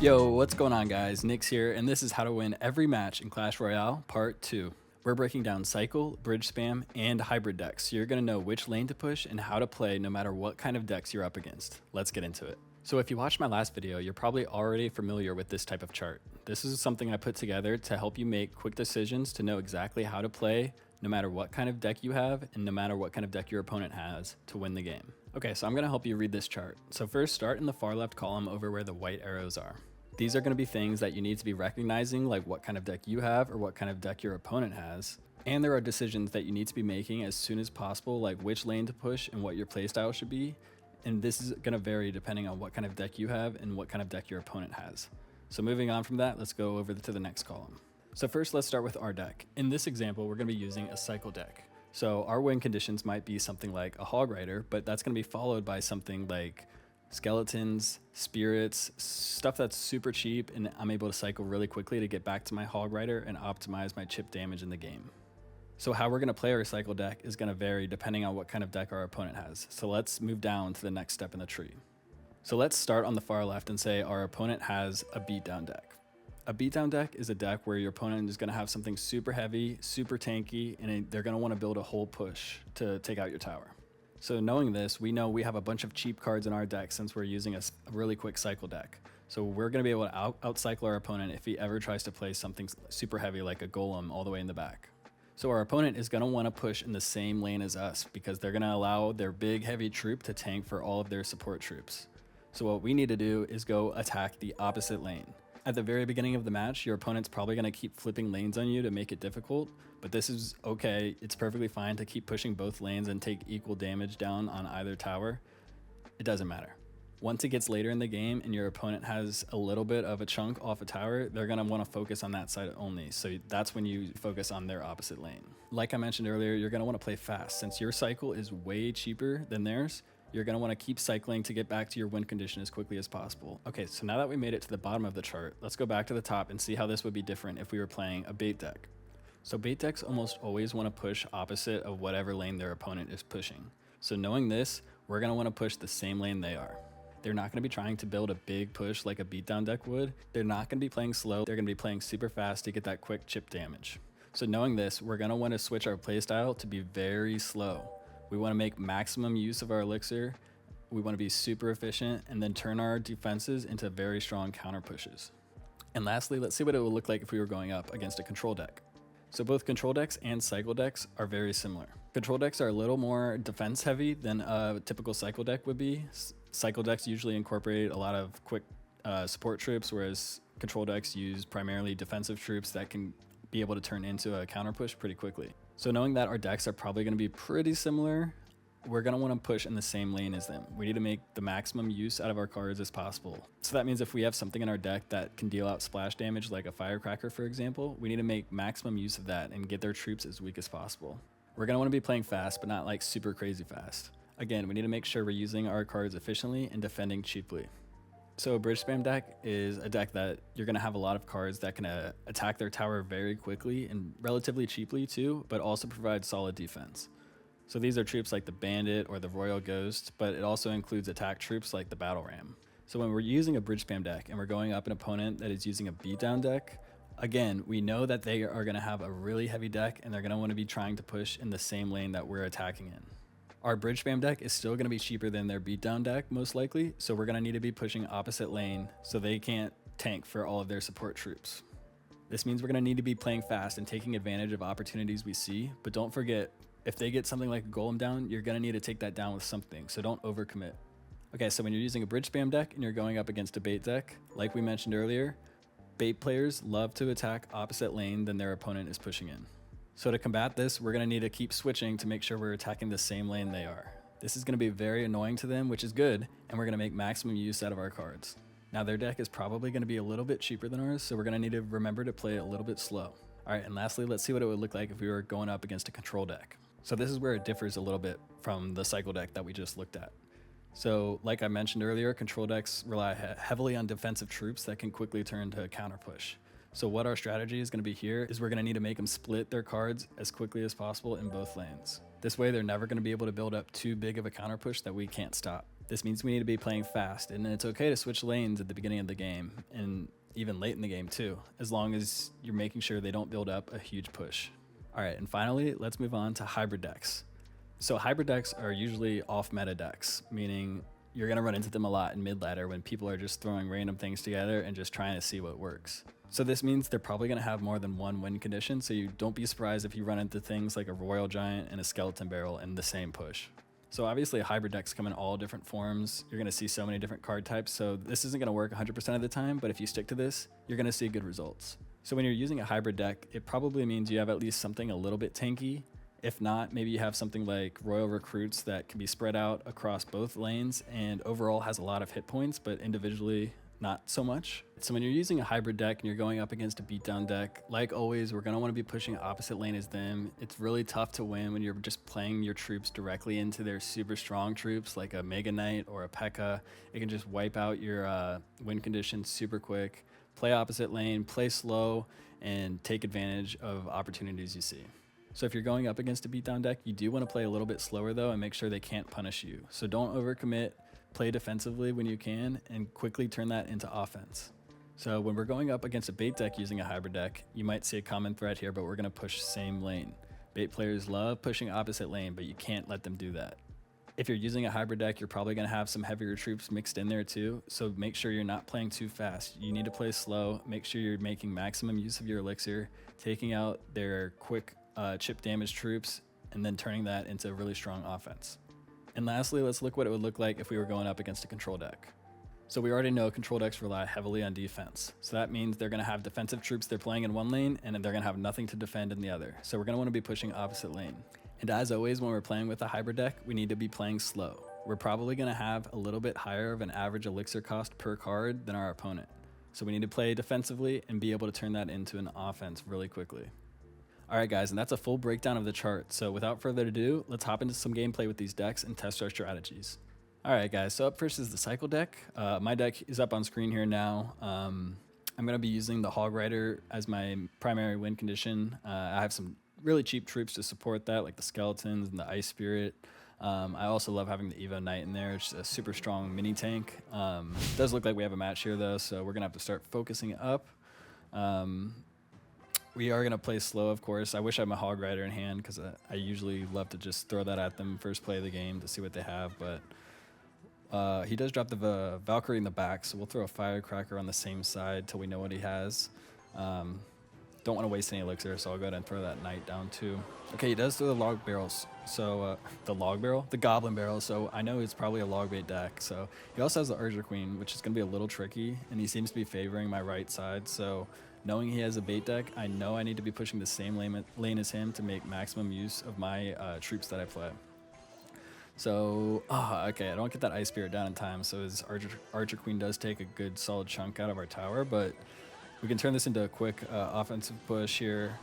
Yo, what's going on guys? Nick's here, and this is how to win every match in Clash Royale Part 2. We're breaking down cycle, bridge spam, and hybrid decks, so you're going to know which lane to push and how to play no matter what kind of decks you're up against. Let's get into it. So if you watched my last video, you're probably already familiar with this type of chart. This is something I put together to help you make quick decisions to know exactly how to play no matter what kind of deck you have and no matter what kind of deck your opponent has to win the game. Okay, so I'm going to help you read this chart. So first, start in the far left column over where the white arrows are. These are going to be things that you need to be recognizing, like what kind of deck you have or what kind of deck your opponent has. And there are decisions that you need to be making as soon as possible, like which lane to push and what your playstyle should be. And this is going to vary depending on what kind of deck you have and what kind of deck your opponent has. So moving on from that, let's go over to the next column. So first, let's start with our deck. In this example, we're going to be using a cycle deck. So our win conditions might be something like a Hog Rider, but that's going to be followed by something like skeletons, spirits, stuff that's super cheap, and I'm able to cycle really quickly to get back to my Hog Rider and optimize my chip damage in the game. So how we're going to play our cycle deck is going to vary depending on what kind of deck our opponent has. So let's move down to the next step in the tree. So let's start on the far left and say our opponent has a beatdown deck. A beatdown deck is a deck where your opponent is going to have something super heavy, super tanky, and they're going to want to build a whole push to take out your tower. So knowing this, we know we have a bunch of cheap cards in our deck since we're using a really quick cycle deck. So we're going to be able to out-cycle our opponent if he ever tries to play something super heavy like a golem all the way in the back. So our opponent is going to want to push in the same lane as us because they're going to allow their big heavy troop to tank for all of their support troops. So what we need to do is go attack the opposite lane. At the very beginning of the match, your opponent's probably going to keep flipping lanes on you to make it difficult, but this is okay. It's perfectly fine to keep pushing both lanes and take equal damage down on either tower. It doesn't matter. Once it gets later in the game and your opponent has a little bit of a chunk off a tower, they're going to want to focus on that side only. So that's when you focus on their opposite lane. Like I mentioned earlier, you're going to want to play fast. Since your cycle is way cheaper than theirs, you're going to want to keep cycling to get back to your win condition as quickly as possible. Okay, so now that we made it to the bottom of the chart, let's go back to the top and see how this would be different if we were playing a bait deck. So bait decks almost always want to push opposite of whatever lane their opponent is pushing. So knowing this, we're going to want to push the same lane they are. They're not going to be trying to build a big push like a beatdown deck would. They're not going to be playing slow. They're going to be playing super fast to get that quick chip damage. So knowing this, we're going to want to switch our playstyle to be very slow. We want to make maximum use of our elixir. We want to be super efficient and then turn our defenses into very strong counter pushes. And lastly, let's see what it would look like if we were going up against a control deck. So both control decks and cycle decks are very similar. Control decks are a little more defense heavy than a typical cycle deck would be. Cycle decks usually incorporate a lot of quick support troops, whereas control decks use primarily defensive troops that can be able to turn into a counter push pretty quickly. So knowing that our decks are probably going to be pretty similar, we're going to want to push in the same lane as them. We need to make the maximum use out of our cards as possible. So that means if we have something in our deck that can deal out splash damage like a firecracker, for example, we need to make maximum use of that and get their troops as weak as possible. We're going to want to be playing fast, but not like super crazy fast. Again, we need to make sure we're using our cards efficiently and defending cheaply. So a bridge spam deck is a deck that you're going to have a lot of cards that can attack their tower very quickly and relatively cheaply too, but also provide solid defense. So these are troops like the Bandit or the Royal Ghost, but it also includes attack troops like the Battle Ram. So when we're using a bridge spam deck and we're going up an opponent that is using a beatdown deck, again, we know that they are going to have a really heavy deck and they're going to want to be trying to push in the same lane that we're attacking in. Our bridge spam deck is still going to be cheaper than their beatdown deck, most likely, so we're going to need to be pushing opposite lane so they can't tank for all of their support troops. This means we're going to need to be playing fast and taking advantage of opportunities we see, but don't forget, if they get something like a golem down, you're going to need to take that down with something, so don't overcommit. Okay, so when you're using a bridge spam deck and you're going up against a bait deck, like we mentioned earlier, bait players love to attack opposite lane than their opponent is pushing in. So to combat this, we're going to need to keep switching to make sure we're attacking the same lane they are. This is going to be very annoying to them, which is good, and we're going to make maximum use out of our cards. Now their deck is probably going to be a little bit cheaper than ours, so we're going to need to remember to play a little bit slow. Alright, and lastly, let's see what it would look like if we were going up against a control deck. So this is where it differs a little bit from the cycle deck that we just looked at. So like I mentioned earlier, control decks rely heavily on defensive troops that can quickly turn to a counter push. So what our strategy is going to be here is we're going to need to make them split their cards as quickly as possible in both lanes. This way they're never going to be able to build up too big of a counter push that we can't stop. This means we need to be playing fast, and it's okay to switch lanes at the beginning of the game, and even late in the game too, as long as you're making sure they don't build up a huge push. All right, and finally, let's move on to hybrid decks. So hybrid decks are usually off-meta decks, meaning you're gonna run into them a lot in mid-ladder when people are just throwing random things together and just trying to see what works. So this means they're probably gonna have more than one win condition, so you don't be surprised if you run into things like a Royal Giant and a Skeleton Barrel in the same push. So obviously hybrid decks come in all different forms. You're gonna see so many different card types, so this isn't gonna work 100% of the time, but if you stick to this, you're gonna see good results. So when you're using a hybrid deck, it probably means you have at least something a little bit tanky. If not, maybe you have something like Royal Recruits that can be spread out across both lanes and overall has a lot of hit points, but individually not so much. So when you're using a hybrid deck and you're going up against a beatdown deck, like always, we're gonna wanna be pushing opposite lane as them. It's really tough to win when you're just playing your troops directly into their super strong troops like a Mega Knight or a P.E.K.K.A. It can just wipe out your win conditions super quick. Play opposite lane, play slow, and take advantage of opportunities you see. So if you're going up against a beatdown deck, you do want to play a little bit slower though and make sure they can't punish you. So don't overcommit, play defensively when you can, and quickly turn that into offense. So when we're going up against a bait deck using a hybrid deck, you might see a common thread here, but we're going to push same lane. Bait players love pushing opposite lane, but you can't let them do that. If you're using a hybrid deck, you're probably going to have some heavier troops mixed in there too, so make sure you're not playing too fast. You need to play slow, make sure you're making maximum use of your elixir, taking out their quick chip damage troops, and then turning that into a really strong offense. And lastly, let's look what it would look like if we were going up against a control deck. So we already know control decks rely heavily on defense. So that means they're going to have defensive troops they're playing in one lane, and they're going to have nothing to defend in the other. So we're going to want to be pushing opposite lane. And as always, when we're playing with a hybrid deck, we need to be playing slow. We're probably going to have a little bit higher of an average elixir cost per card than our opponent. So we need to play defensively and be able to turn that into an offense really quickly. All right, guys, and that's a full breakdown of the chart. So without further ado, let's hop into some gameplay with these decks and test our strategies. All right, guys, so up first is the cycle deck. My deck is up on screen here now. I'm going to be using the Hog Rider as my primary win condition. I have some really cheap troops to support that, like the Skeletons and the Ice Spirit. I also love having the Evo Knight in there. It's a super strong mini tank. It does look like we have a match here, though, so we're going to have to start focusing up. We are going to play slow, of course. I wish I had my Hog Rider in hand because I usually love to just throw that at them first play of the game to see what they have. But he does drop the Valkyrie in the back, so we'll throw a Firecracker on the same side till we know what he has. Don't want to waste any elixir, so I'll go ahead and throw that Knight down too. Okay, he does throw the Log Barrels. So the Goblin Barrel. So I know it's probably a log bait deck. So he also has the Urger Queen, which is going to be a little tricky, and he seems to be favoring my right side. So knowing he has a bait deck, I know I need to be pushing the same lane as him to make maximum use of my troops that I play. So, okay, I don't get that Ice Spirit down in time, so his Archer Queen does take a good solid chunk out of our tower, but we can turn this into a quick offensive push here.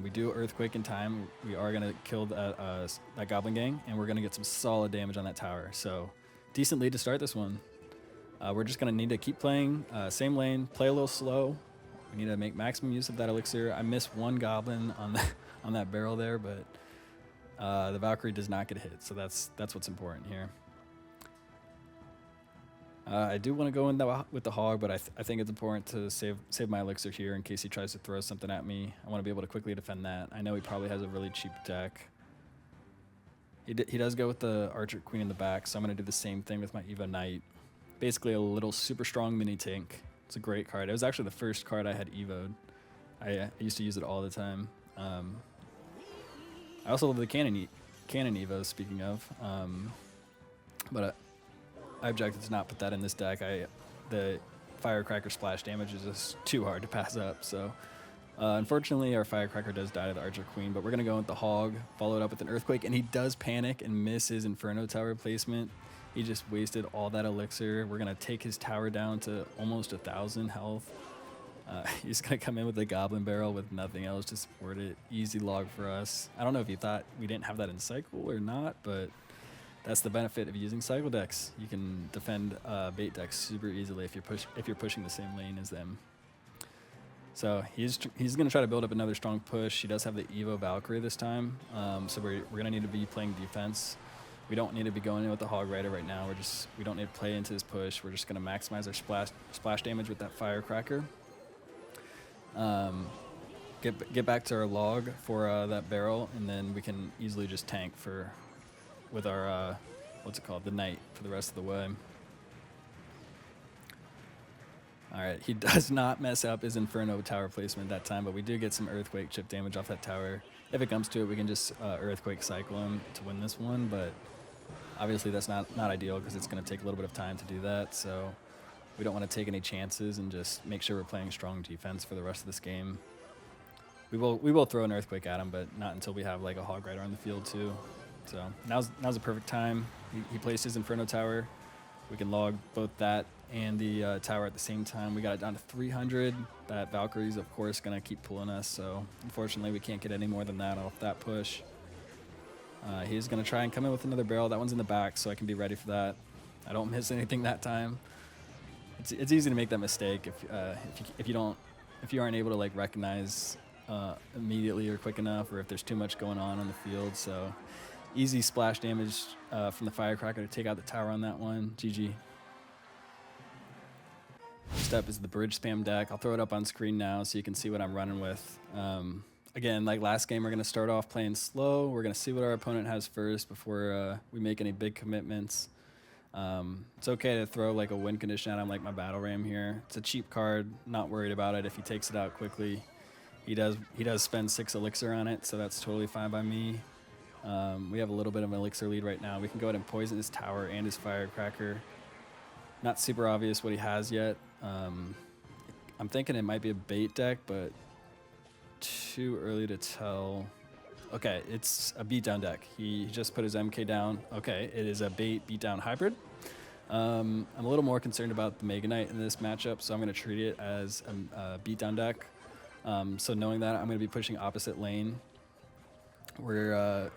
We do Earthquake in time. We are going to kill that Goblin Gang, and we're going to get some solid damage on that tower. So, decent lead to start this one. We're just going to need to keep playing same lane, play a little slow. We need to make maximum use of that elixir. I missed one Goblin on that barrel there, but the Valkyrie does not get hit, so that's what's important here. I do want to go in with the Hog, but I think it's important to save my elixir here in case he tries to throw something at me. I want to be able to quickly defend that. I know he probably has a really cheap deck. He does go with the Archer Queen in the back, so I'm going to do the same thing with my Evo Knight. Basically a little super strong mini tank. It's a great card. It was actually the first card I had Evo'd. I used to use it all the time. I also love the Cannon Evo, speaking of. But I objected to not put that in this deck. The Firecracker splash damage is just too hard to pass up. So unfortunately, our Firecracker does die to the Archer Queen, but we're going to go with the Hog, follow it up with an Earthquake, and he does panic and miss his Inferno Tower placement. He just wasted all that elixir. We're going to take his tower down to almost 1,000 health. He's going to come in with the Goblin Barrel with nothing else to support it. Easy log for us. I don't know if you thought we didn't have that in Cycle or not, but that's the benefit of using Cycle decks. You can defend bait decks super easily if you're pushing the same lane as them. So he's going to try to build up another strong push. He does have the Evo Valkyrie this time, so we're going to need to be playing defense. We don't need to be going in with the Hog Rider right now. We don't need to play into his push. We're just going to maximize our splash damage with that Firecracker. Get back to our log for that barrel, and then we can easily just tank with our what's it called, the Knight, for the rest of the way. All right, he does not mess up his Inferno tower placement that time, but we do get some Earthquake chip damage off that tower. If it comes to it, we can just Earthquake cycle him to win this one, but obviously that's not ideal because it's going to take a little bit of time to do that, so we don't want to take any chances and just make sure we're playing strong defense for the rest of this game. We will throw an Earthquake at him, but not until we have like a Hog Rider on the field too. So now's a perfect time. He placed his Inferno tower. We can log both that and the tower at the same time. We got it down to 300. That Valkyrie's, of course, going to keep pulling us, so unfortunately we can't get any more than that off that push. He's going to try and come in with another barrel. That one's in the back, so I can be ready for that. I don't miss anything that time. It's easy to make that mistake if you aren't able to like recognize immediately or quick enough, or if there's too much going on the field. So easy splash damage from the Firecracker to take out the tower on that one. GG. Next up is the bridge spam deck. I'll throw it up on screen now so you can see what I'm running with. Again, like last game, we're going to start off playing slow. We're going to see what our opponent has first before we make any big commitments. It's okay to throw like a win condition at him, like my Battle Ram here. It's a cheap card, not worried about it if he takes it out quickly. He does spend 6 elixir on it, so that's totally fine by me. We have a little bit of an elixir lead right now. We can go ahead and poison his tower and his Firecracker. Not super obvious what he has yet. I'm thinking it might be a bait deck, but too early to tell. Okay, it's a beatdown deck. He just put his MK down. Okay, it is a bait beatdown hybrid. I'm a little more concerned about the Mega Knight in this matchup, so I'm going to treat it as a beatdown deck. So knowing that, I'm going to be pushing opposite lane. We're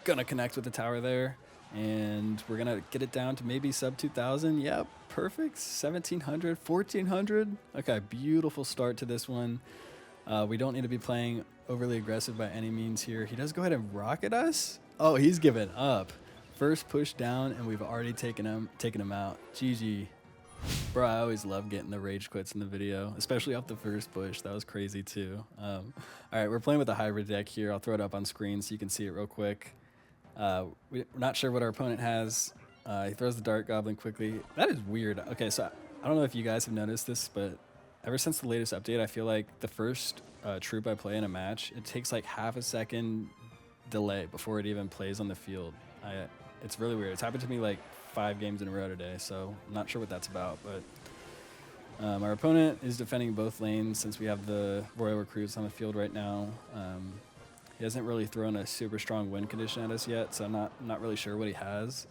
going to connect with the tower there, and we're going to get it down to maybe sub 2,000. Yeah, perfect. 1,700, 1,400. Okay, beautiful start to this one. We don't need to be playing overly aggressive by any means here. He does go ahead and rocket us. Oh, he's given up. First push down, and we've already taken him out. GG. Bro, I always love getting the rage quits in the video, especially off the first push. That was crazy too. All right, we're playing with a hybrid deck here. I'll throw it up on screen so you can see it real quick. We're not sure what our opponent has. He throws the Dart Goblin quickly. That is weird. Okay, so I don't know if you guys have noticed this, but ever since the latest update, I feel like the first troop I play in a match, it takes like half a second delay before it even plays on the field. It's really weird. It's happened to me like 5 games in a row today, so I'm not sure what that's about. But our opponent is defending both lanes since we have the Royal Recruits on the field right now. He hasn't really thrown a super strong win condition at us yet, so I'm not really sure what he has.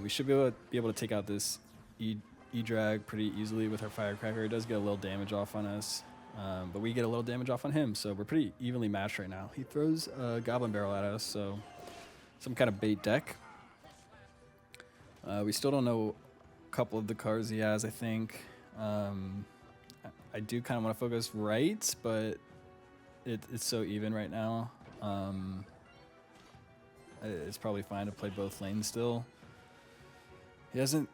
We should be able to take out this E-Drag pretty easily with our Firecracker. It does get a little damage off on us, but we get a little damage off on him, so we're pretty evenly matched right now. He throws a Goblin Barrel at us, so some kind of bait deck. We still don't know a couple of the cards he has, I think. I do kind of want to focus right, but it's so even right now. It's probably fine to play both lanes still. He hasn't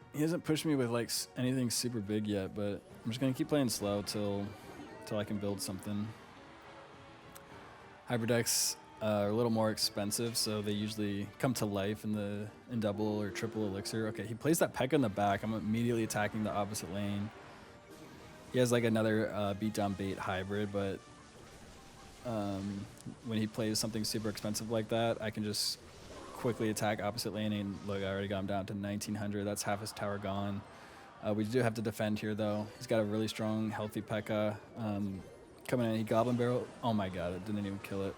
pushed me with like anything super big yet, but I'm just gonna keep playing slow till I can build something. Hybrid decks are a little more expensive, so they usually come to life in double or triple elixir. Okay, he plays that P.E.K.K.A in the back. I'm immediately attacking the opposite lane. He has like another beatdown bait hybrid, but when he plays something super expensive like that, I can just quickly attack opposite lane, and look, I already got him down to 1,900. That's half his tower gone. We do have to defend here, though. He's got a really strong, healthy P.E.K.K.A. Coming in, he Goblin Barrel. Oh my god, it didn't even kill it.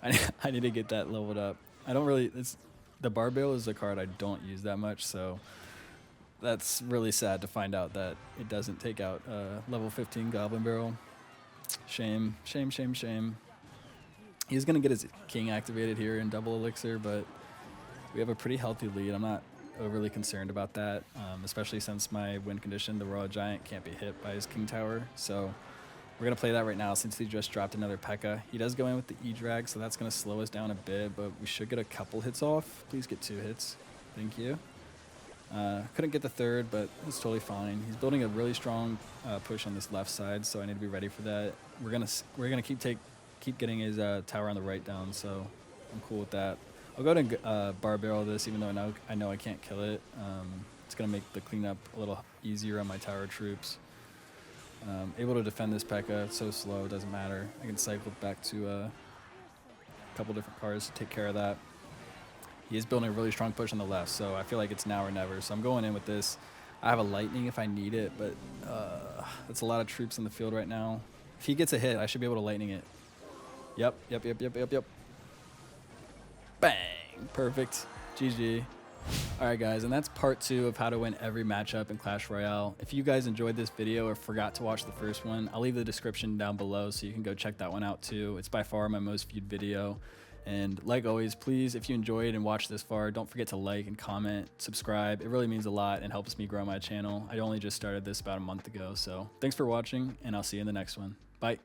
I need to get that leveled up. The Bar Barrel is a card I don't use that much, so that's really sad to find out that it doesn't take out level 15 Goblin Barrel. Shame, shame, shame, shame. He's going to get his King activated here in double elixir, but we have a pretty healthy lead. I'm not overly concerned about that, especially since my win condition, the Royal Giant, can't be hit by his King Tower. So we're going to play that right now since he just dropped another P.E.K.K.A. He does go in with the E-Drag, so that's going to slow us down a bit, but we should get a couple hits off. Please get 2 hits. Thank you. Couldn't get the third, but it's totally fine. He's building a really strong push on this left side, so I need to be ready for that. We're gonna keep getting his tower on the right down, so I'm cool with that. I'll go ahead and bar barrel this, even though I know I can't kill it. It's gonna make the cleanup a little easier on my tower troops. Able to defend this P.E.K.K.A. It's so slow, it doesn't matter. I can cycle back to a couple different cards to take care of that. He is building a really strong push on the left, so I feel like it's now or never. So I'm going in with this. I have a lightning if I need it, but that's a lot of troops in the field right now. If he gets a hit, I should be able to lightning it. Yep. Bang! Perfect. GG. Alright guys, and that's part 2 of how to win every matchup in Clash Royale. If you guys enjoyed this video or forgot to watch the first one, I'll leave the description down below so you can go check that one out too. It's by far my most viewed video. And like always, please, if you enjoyed and watched this far, don't forget to like and comment, subscribe. It really means a lot and helps me grow my channel. I only just started this about a month ago, so thanks for watching, and I'll see you in the next one. Bye.